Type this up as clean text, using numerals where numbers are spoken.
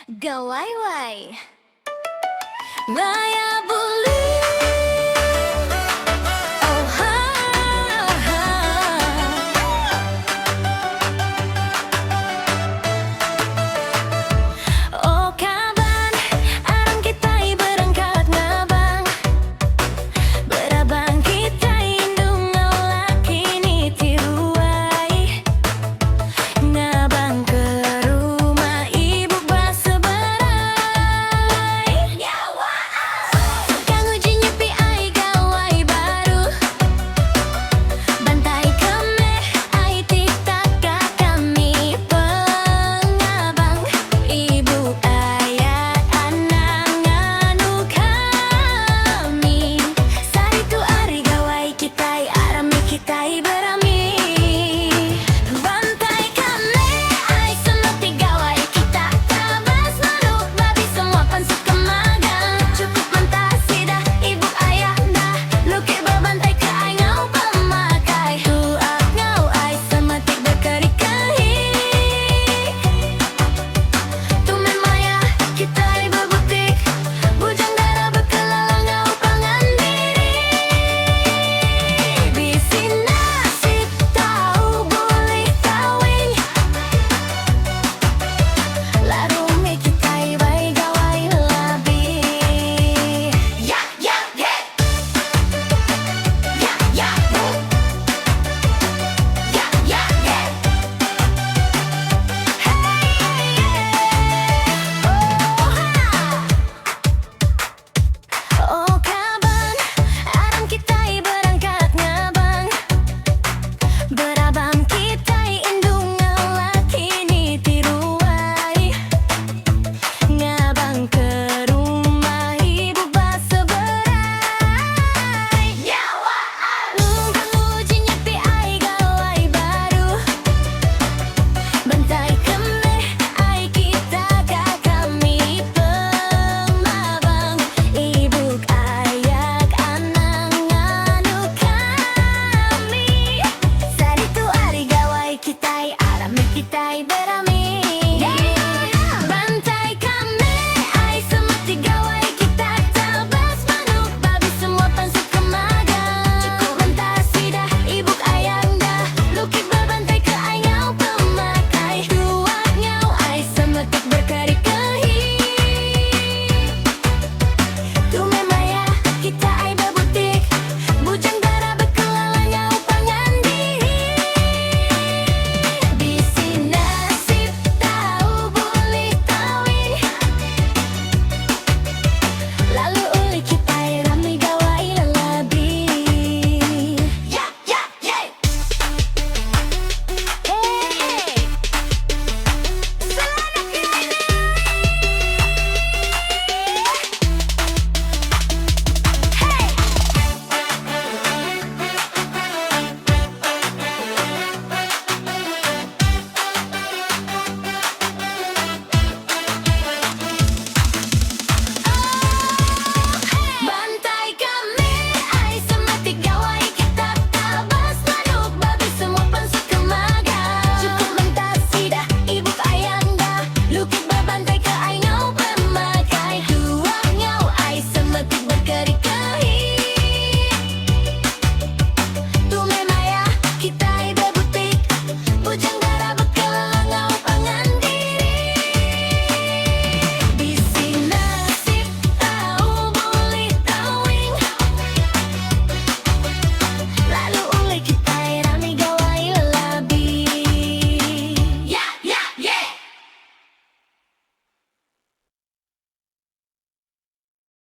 Gawai-wai Maya Buli Oh ha, ha. Oh kaban Arang kita berangkat ngabang Berabang kita indung laki ni tiruai Ngabang ke rumah ibu basa berai Kang uji nyepi ai gawai baru Bantai keme ai tiktak kami pengabang Ibu ayah anak nganu kami Sari tu ari gawai kitai arami kitai berami Bantai kami ai semati gawai kita tabas manuk babi semua pansuk kemagang Cukup mentasi dah ibu ayah dah Luki berbantai ke ai ngau pemakai Tuak ngau ai semati berkeri-keri Tumen maya kita ai berbutik Bujang darah berkelalang ngau pangan diri Bisi nasib tahu boleh kawin Larumi kita ai bai gawai labi Ya, ya, ya Ya, ya, ya Ya, ya, ya Oh kaban, arang kita berangkat ngabang Berabang kita indung laki ni tiruai Ngabang ke rumah ibu basa berai Kang uji nyepi ai gawai baru Bantai keme ai kita kami pemabang Ibu ayak anak nganu kami Sari tu ari gawai kitai arami kitai berami